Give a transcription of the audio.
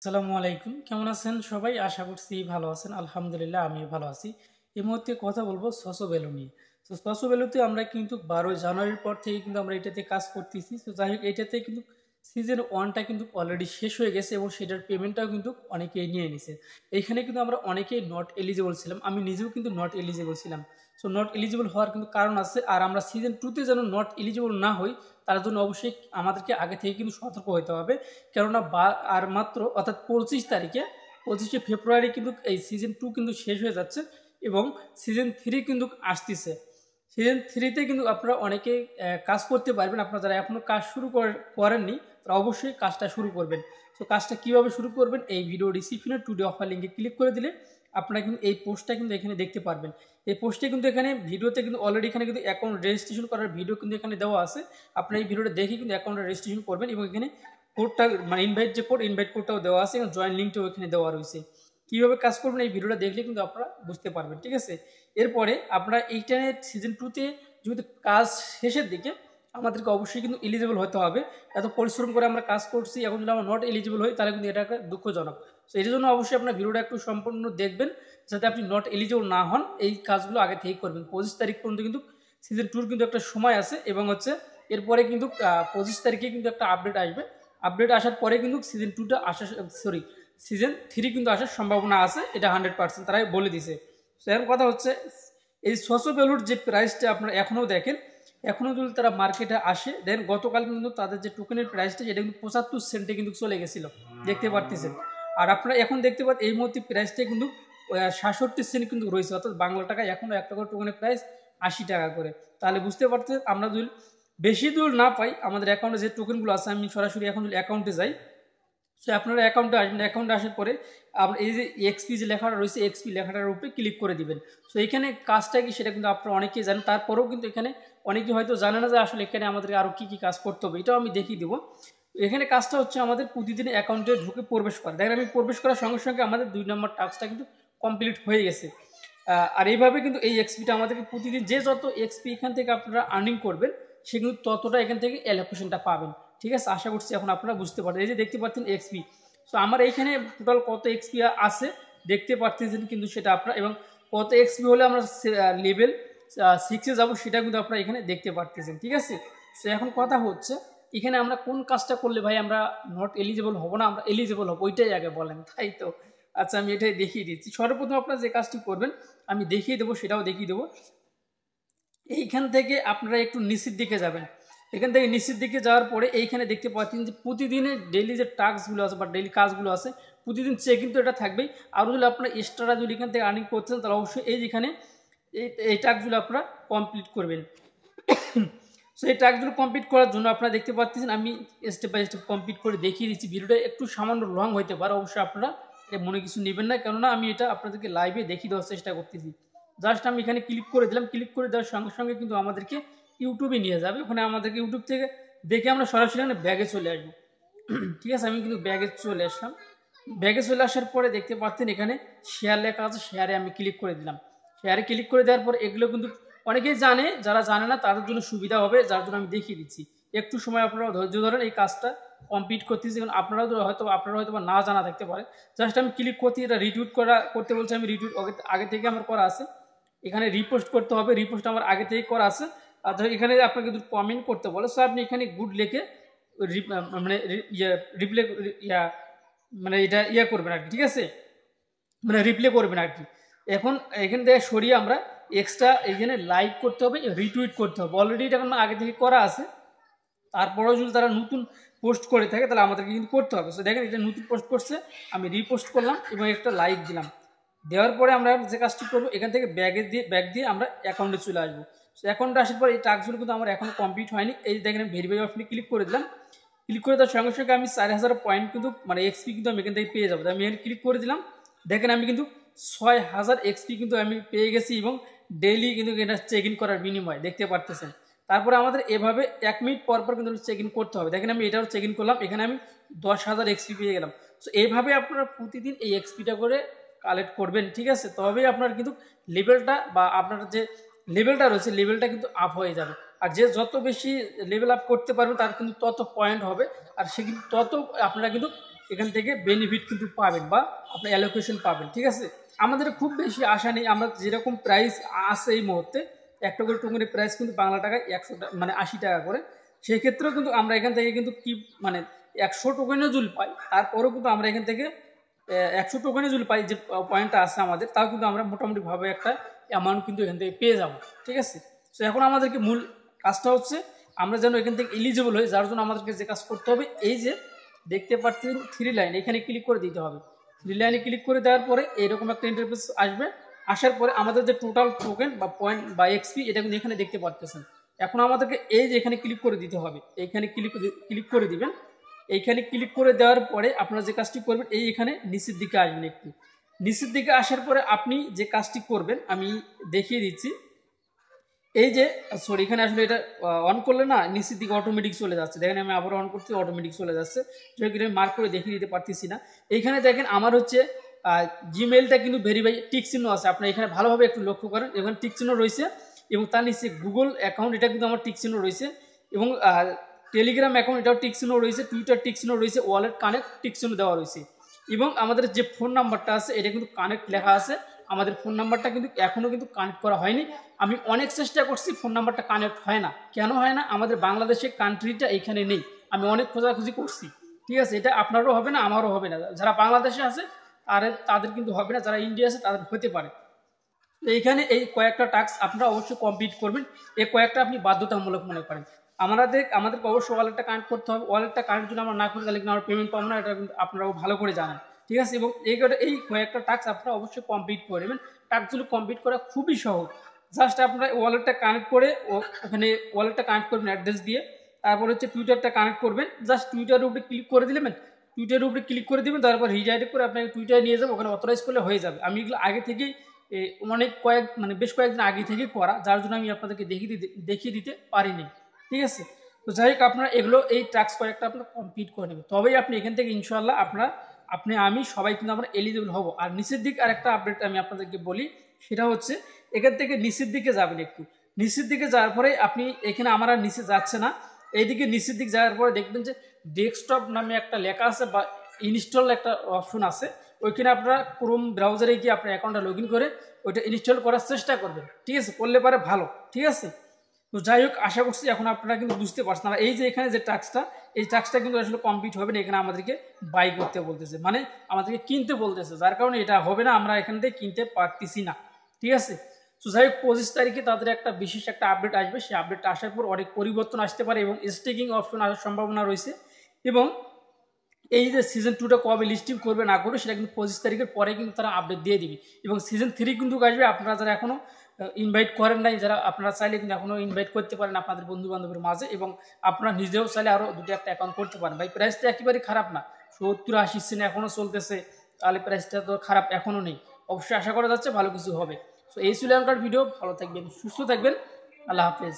আসসালামু আলাইকুম। কেমন আছেন সবাই? আশা করছি ভালো আছেন। আলহামদুলিল্লাহ আমিও ভালো আছি। এই মুহূর্তে কথা বলবো সসো ভ্যালু নিয়ে। তো সসো ভ্যালুতে আমরা কিন্তু ১২ জানুয়ারির পর থেকে কিন্তু আমরা এটাতে কাজ করতেছি। তো যাই হোক এটাতে কিন্তু সিজন 1 টা কিন্তু অলরেডি শেষ হয়ে গেছে এবং সেটার পেমেন্টটাও কিন্তু অনেকেই নিয়ে নিছে। এইখানে কিন্তু আমরা অনেকেই নট এলিজিবল ছিলাম। আমি নিজেও কিন্তু নট এলিজিবল ছিলাম। সো নট এলিজিবল হওয়ার কিন্তু কারণ আছে। আর আমরা সিজন 2 তে যেন নট এলিজিবল না হই তার জন্য অবশ্যই আমাদেরকে আগে থেকে কিন্তু সতর্ক হতে হবে। কেননা আর মাত্র অর্থাৎ 25 তারিখে 25শে ফেব্রুয়ারি কিন্তু এই সিজন 2 কিন্তু শেষ হয়ে যাচ্ছে এবং সিজন 3 কিন্তু আসতেছে। সিজন 3তে কিন্তু আপনারা অনেকে কাজ করতে পারবেন। আপনারা যারা এখনও কাজ শুরু করেননি তারা অবশ্যই কাজটা শুরু করবেন। তো কাজটা কীভাবে শুরু করবেন, এই ভিডিও ডিসক্রিপশনে টুডে অফার লিঙ্কে ক্লিক করে দিলে আপনারা কিন্তু এই পোস্টটা কিন্তু এখানে দেখতে পারবেন। এই পোস্টে কিন্তু এখানে ভিডিওতে কিন্তু অলরেডি এখানে কিন্তু অ্যাকাউন্ট রেজিস্ট্রেশন করার ভিডিও কিন্তু এখানে দেওয়া আছে। আপনারা এই ভিডিওটা দেখে কিন্তু অ্যাকাউন্ট রেজিস্ট্রেশন করবেন এবং এখানে কোডটা মানে ইনভাইট কোডটাও দেওয়া আছে এবং জয়েন লিঙ্কটাও এখানে দেওয়া রয়েছে। কীভাবে কাজ করবেন এই ভিডিওটা দেখলে কিন্তু আপনারা বুঝতে পারবেন, ঠিক আছে? এরপরে আপনারা এইটা সিজন 2তে যেহেতু কাজ শেষের দিকে আমাদেরকে অবশ্যই কিন্তু এলিজিবল হতে হবে। এত পরিশ্রম করে আমরা কাজ করছি, এখন যদি আমরা নট এলিজিবল হই তাহলে কিন্তু এটা একটা দুঃখজনক। তো এর জন্য অবশ্যই আপনার ভিডিওটা একটু সম্পূর্ণ দেখবেন যাতে আপনি নট এলিজিবল না হন। এই কাজগুলো আগে থেকেই করবেন। 25 তারিখ পর্যন্ত কিন্তু সিজন 2 কিন্তু একটা সময় আছে এবং হচ্ছে এরপরে কিন্তু 25 তারিখে কিন্তু একটা আপডেট আসবে। আপডেট আসার পরে কিন্তু সিজন 2টা সিজন 3 কিন্তু আসার সম্ভাবনা আছে, এটা 100% তারাই বলে দিছে। তো এখন কথা হচ্ছে এই সসো ভ্যালুর যে প্রাইসটা আপনারা এখনও দেখেন, এখনও যদি তারা মার্কেটে আসে দেন গতকাল কিন্তু তাদের যে টোকেনের প্রাইসটা এটা কিন্তু 75 সেন্টে কিন্তু চলে গেছিলো, দেখতে পারতেছেন। আর আপনারা এখন দেখতে পাচ্ছেন এই মুহূর্তে প্রাইসটা কিন্তু 67 সেন্ট কিন্তু রয়েছে, অর্থাৎ বাংলা টাকায় এখনও একটা করে টোকেনের প্রাইস 80 টাকা করে। তাহলে বুঝতে পারছেন আমরা যদি বেশি দূর না পাই আমাদের অ্যাকাউন্টে যে টোকেনগুলো আছে, আমি সরাসরি এখন যদি অ্যাকাউন্টে যাই, সো আপনারা অ্যাকাউন্টে আসবেন। অ্যাকাউন্টে আসার পরে আপনার এই যে এক্সপি যে লেখাটা রয়েছে এক্সপি লেখাটার উপরে ক্লিক করে দিবেন। সো এখানে কাজটা কি সেটা কিন্তু আপনারা অনেকেই জানেন, তারপরেও কিন্তু এখানে অনেকে হয়তো জানে না যে আসলে এখানে আমাদেরকে আরও কী কী কাজ করতে হবে, এটাও আমি দেখিয়ে দেবো। এখানে কাজটা হচ্ছে আমাদের প্রতিদিন অ্যাকাউন্টে ঢুকে প্রবেশ করা। দেখেন আমি প্রবেশ করার সঙ্গে সঙ্গে আমাদের 2 নম্বর টাস্কটা কিন্তু কমপ্লিট হয়ে গেছে। আর এইভাবে কিন্তু এই এক্সপিটা আমাদেরকে প্রতিদিন যে যত এক্সপি এখান থেকে আপনারা আর্নিং করবেন সে কিন্তু ততটা এখান থেকে অ্যালোকেশনটা পাবেন, ঠিক আছে? আশা করছি এখন আপনারা বুঝতে পারবেন। এই যে দেখতে পাচ্ছেন এক্সপি, সো আমার এইখানে টোটাল কত এক্সপি আছে দেখতে পাচ্ছেন কিন্তু সেটা আপনারা, এবং কত এক্সপি হলে আমরা লেভেল 6-এ যাবো সেটা কিন্তু আপনারা এখানে দেখতে পাচ্ছেন, ঠিক আছে? সো এখন কথা হচ্ছে এখানে আমরা কোন কাজটা করলে ভাই আমরা নট এলিজিবল হব না, আমরা এলিজিবল হব, ওইটাই আগে বলেন, তাই তো? আচ্ছা আমি এটাই দেখিয়ে দিচ্ছি। সর্বপ্রথম আপনারা যে কাজটি করবেন আমি দেখিয়ে দেবো, সেটাও দেখিয়ে দেবো। এইখান থেকে আপনারা একটু নিচের দিকে যাবেন। এখান থেকে নিচের দিকে যাওয়ার পরে এইখানে দেখতে পাচ্ছেন যে প্রতিদিনের ডেইলি যে টাস্কগুলো আছে বা ডেইলি কাজগুলো আছে প্রতিদিন চেক কিন্তু এটা থাকবেই। আরও যদি আপনারা এক্সট্রা যদি এখান থেকে আর্নিং করছেন তাহলে অবশ্যই এই যেখানে এই টাস্কগুলো আপনারা কমপ্লিট করবেন। সো এই টাস্কগুলো কমপ্লিট করার জন্য আপনারা দেখতে পাচ্ছেন আমি স্টেপ বাই স্টেপ কমপ্লিট করে দেখিয়ে দিচ্ছি। ভিডিওটা একটু সামান্য লং হতে পারে, অবশ্যই আপনারা মনে কিছু নেবেন না, কেননা আমি এটা আপনাদেরকে লাইভে দেখিয়ে দেওয়ার চেষ্টা করতেছি। জাস্ট আমি এখানে ক্লিক করে দিলাম। ক্লিক করে দেওয়ার সঙ্গে সঙ্গে কিন্তু আমাদেরকে ইউটিউবে নিয়ে যাবে। ওখানে আমাদেরকে ইউটিউব থেকে দেখে আমরা সরাসরি এখানে ব্যাগে চলে আসবো। ঠিক আছে, আমি কিন্তু ব্যাগে চলে আসলাম। ব্যাগে চলে আসার পরে দেখতে পাচ্ছেন এখানে শেয়ার লেখা আছে, শেয়ারে আমি ক্লিক করে দিলাম। শেয়ারে ক্লিক করে দেওয়ার পর এগুলো কিন্তু অনেকেই জানে, যারা জানে না তাদের জন্য সুবিধা হবে, যার জন্য আমি দেখিয়ে দিচ্ছি। একটু সময় আপনারা ধৈর্য ধরেন, এই কাজটা কমপ্লিট করতেছি, কারণ আপনারা হয়তো না জানা থাকতে পারে। জাস্ট আমি ক্লিক করতে, এটা রিটুইট করতে বলছে, আমি রিটুইট আগে থেকে আমার করা আছে। এখানে রিপোস্ট করতে হবে, রিপোস্ট আমার আগে থেকে করা আছে। আর এখানে আপনাকে কিন্তু কমেন্ট করতে বলে, সো আপনি এখানে গুড লিখে মানে রিপ্লে মানে এটা করবেন আর কি, ঠিক আছে? মানে রিপ্লে করবেন আর কি। এখন এখান থেকে সরিয়ে আমরা এক্সট্রা এখানে লাইক করতে হবে, রিটুইট করতে হবে। অলরেডি এটা এখন আগে থেকে করা আছে, তারপরেও যদি তারা নতুন পোস্ট করে থাকে তাহলে আমাদেরকে কিন্তু করতে হবে। সো দেখেন এটা নতুন পোস্ট করছে, আমি রিপোস্ট করলাম এবং একটা লাইক দিলাম। দেওয়ার পরে আমরা যে কাজটি করবো এখান থেকে ব্যাগ দিয়ে আমরা অ্যাকাউন্টে চলে আসবো। সো অ্যাকাউন্টে আসার পর এই টাস্কগুলো কিন্তু আমার এখনও কমপ্লিট হয়নি। এই দেখেন ভেরিফাই অপশনে ক্লিক করে দিলাম। ক্লিক করে দেওয়ার সঙ্গে সঙ্গে আমি 4000 পয়েন্ট কিন্তু মানে এক্সপি কিন্তু আমি এখান থেকে পেয়ে যাবো। আমি এখানে ক্লিক করে দিলাম। দেখেন আমি কিন্তু 6000 এক্সপি কিন্তু আমি পেয়ে গেছি এবং ডেইলি কিন্তু এটা চেক ইন করার বিনিময় দেখতে পারতেছেন। তারপরে আমাদের এভাবে 1 মিনিট পর পর কিন্তু চেক ইন করতে হবে। দেখেন আমি এটাও চেক ইন করলাম, এখানে আমি 10,000 এক্সপি পেয়ে গেলাম। সো এইভাবে আপনারা প্রতিদিন এই এক্সপিটা করে কালেক্ট করবেন, ঠিক আছে? তবেই আপনার কিন্তু লেভেলটা বা আপনার যে লেভেলটা রয়েছে লেভেলটা কিন্তু আপ হয়ে যাবে। আর যে যত বেশি লেভেল আপ করতে পারবে তার কিন্তু তত পয়েন্ট হবে, আর সে কিন্তু তত আপনারা কিন্তু এখান থেকে বেনিফিট কিন্তু পাবেন বা আপনি অ্যালোকেশন পাবেন। ঠিক আছে, আমাদের খুব বেশি আশা নেই। আমরা যেরকম প্রাইস আছে এই মুহূর্তে একটা করে টোকেনের প্রাইস কিন্তু বাংলা টাকায় 100 মানে 80 টাকা করে। সেই ক্ষেত্রেও কিন্তু আমরা এখান থেকে কিন্তু কি মানে 100 টোকেনও যদি পাই তারপরেও কিন্তু আমরা এখান থেকে 100 টোকেনে যদি পাই যে পয়েন্টটা আছে আমাদের, তাও কিন্তু আমরা মোটামুটিভাবে একটা অ্যামাউন্ট কিন্তু এখান থেকে পেয়ে যাবো। ঠিক আছে, তো এখন আমাদেরকে মূল কাজটা হচ্ছে আমরা যেন এখান থেকে এলিজিবল হই, যার জন্য আমাদেরকে যে কাজ করতে হবে এই যে দেখতে পাচ্ছেন 3 লাইন, এখানে ক্লিক করে দিতে হবে। 3 লাইনে ক্লিক করে দেওয়ার পরে এরকম একটা ইন্টারফেস আসবে। আসার পরে আমাদের যে টোটাল টোকেন বা পয়েন্ট বা এক্সপি এটা কিন্তু এখানে দেখতে পাচ্ছেন। এখন আমাদেরকে এই যে এখানে ক্লিক করে দিতে হবে, এইখানে ক্লিক করে দিবেন। এইখানে ক্লিক করে দেওয়ার পরে আপনারা যে কাজটি করবেন এই এখানে নিচের দিকে আসবেন। একটু নিচের দিকে আসার পরে আপনি যে কাজটি করবেন আমি দেখিয়ে দিচ্ছি। এই যে সরি এখানে আসলে এটা অন করলে না নিচের দিকে অটোমেটিক চলে যাচ্ছে। দেখেন আমি আবার অন করছি, অটোমেটিক চলে যাচ্ছে। যেটা মার্ক করে দেখিয়ে দিতে পারতেছি না। এইখানে দেখেন আমার হচ্ছে জিমেলটা কিন্তু ভেরিফাই টিক চিহ্ন আছে, আপনি এখানে ভালোভাবে একটু লক্ষ্য করেন। এখানে টিক চিহ্ন রয়েছে এবং তার নিচে গুগল অ্যাকাউন্ট এটা কিন্তু আমার টিক চিহ্ন রয়েছে এবং টেলিগ্রাম অ্যাকাউন্ট এটাও টিক চিহ্ন রয়েছে, টুইটার টিক চিহ্ন রয়েছে, ওয়ালেট কানেক্ট টিক চিহ্ন দেওয়া রয়েছে এবং আমাদের যে ফোন নাম্বারটা আছে এটা কিন্তু কানেক্ট লেখা আছে। আমাদের ফোন নাম্বারটা কিন্তু এখনও কিন্তু কানেক্ট করা হয়নি। আমি অনেক চেষ্টা করছি, ফোন নাম্বারটা কানেক্ট হয় না। কেন হয় না? আমাদের বাংলাদেশের কান্ট্রিটা এখানে নেই। আমি অনেক খোঁজাখুঁজি করছি। ঠিক আছে, এটা আপনারও হবে না, আমারও হবে না। যারা বাংলাদেশে আছে তাদের কিন্তু হবে না, যারা ইন্ডিয়া আছে তাদের হতে পারে। তো এইখানে এই কয়েকটা টাস্ক আপনারা অবশ্যই কমপ্লিট করবেন। এই কয়েকটা আপনি বাধ্যতামূলক মনে করেন। আমাদেরকে অবশ্যই ওয়ালেটটা কানেক্ট করতে হবে। ওয়ালেটটা কানেক্ট যদি আমরা না করি তাহলে কিন্তু আমরা পেমেন্ট পাবো না, এটা কিন্তু আপনারাও ভালো করে জানেন। ঠিক আছে, এবং এই কয়েকটা টাস্ক আপনারা অবশ্যই কমপ্লিট করে নেবেন। টাস্কগুলো কমপ্লিট করা খুবই সহজ। জাস্ট আপনারা ওয়ালেটটা কানেক্ট করে ওখানে ওয়ালেটটা কানেক্ট করবেন অ্যাড্রেস দিয়ে। তারপর হচ্ছে টুইটারটা কানেক্ট করবেন। জাস্ট টুইটারের উপরে ক্লিক করে দিলেন, টুইটারের উপরে ক্লিক করে দেবেন। তারপর রিডাইরেক্ট করে আপনাকে টুইটারে নিয়ে যাবে, ওখানে অথরাইজ করলে হয়ে যাবে। আমি এগুলো আগে থেকেই বেশ কয়েকদিন আগে থেকে করা, যার জন্য আমি আপনাদেরকে দেখিয়ে দিতে পারিনি। ঠিক আছে, তো যাই হোক আপনারা এই টাস্ক কয়েকটা আপনারা কমপ্লিট করে নেবেন, তবেই আপনি এখান থেকে ইনশাল্লাহ আমি সবাই কিন্তু আমরা এলিজিবল হব। আর নিচের দিক আর একটা আপডেট আমি আপনাদেরকে বলি, সেটা হচ্ছে এখান থেকে নিচের দিকে যাবেন। একটু নিচের দিকে যাওয়ার পরে আপনি এখানে আমার আর নিচে যাচ্ছে না, এইদিকে নিচের দিকে যাওয়ার পরে দেখবেন যে ডেস্কটপ নামে একটা লেখা আছে বা ইনস্টল একটা অপশন আছে। ওইখানে আপনারা ক্রোম ব্রাউজারে গিয়ে আপনার অ্যাকাউন্টটা লগ ইন করে ওইটা ইনস্টল করার চেষ্টা করবেন। ঠিক আছে, করলে পারে ভালো। ঠিক আছে, তো যাই হোক আশা করছি এখন আপনারা কিন্তু বুঝতে পারছেন। আর এই যে এখানে যে এই টাস্কটা কিন্তু আসলে কমপ্লিট হবে না। এখানে আমাদেরকে বাই করতে বলতেছে, মানে আমাদেরকে কিনতে বলতেছে, যার কারণে এটা হবে না, আমরা এখান থেকে কিনতে পারতেছি না। ঠিক আছে, তো যাই হোক 25 তারিখে তাদের একটা বিশেষ একটা আপডেট আসবে। সেই আপডেটটা আসার পর অনেক পরিবর্তন আসতে পারে এবং স্টেকিং অপশন আসার সম্ভাবনা রয়েছে। এবং এই যে সিজন 2টা কবে লিস্টিং করবে না করবে সেটা কিন্তু 25 তারিখের পরে কিন্তু তারা আপডেট দিয়ে দিবে। এবং সিজন 3 কিন্তু আসবে। আপনারা যারা এখনও ইনভাইট করেন নাই, যারা আপনারা চাইলে কিন্তু এখনও ইনভাইট করতে পারেন আপনাদের বন্ধু বান্ধবের মাঝে, এবং আপনারা নিজেও চাইলে আরও 2টা একটা অ্যাকাউন্ট করতে পারেন। ভাই প্রাইসটা একেবারেই খারাপ না, 70-80 সেন্ট এখনও চলতেছে, তাহলে প্রাইসটা তো খারাপ এখনও নেই। অবশ্যই আশা করা যাচ্ছে ভালো কিছু হবে। তো এই ছিল এখনকার ভিডিও। ভালো থাকবেন, সুস্থ থাকবেন, আল্লাহ হাফেজ।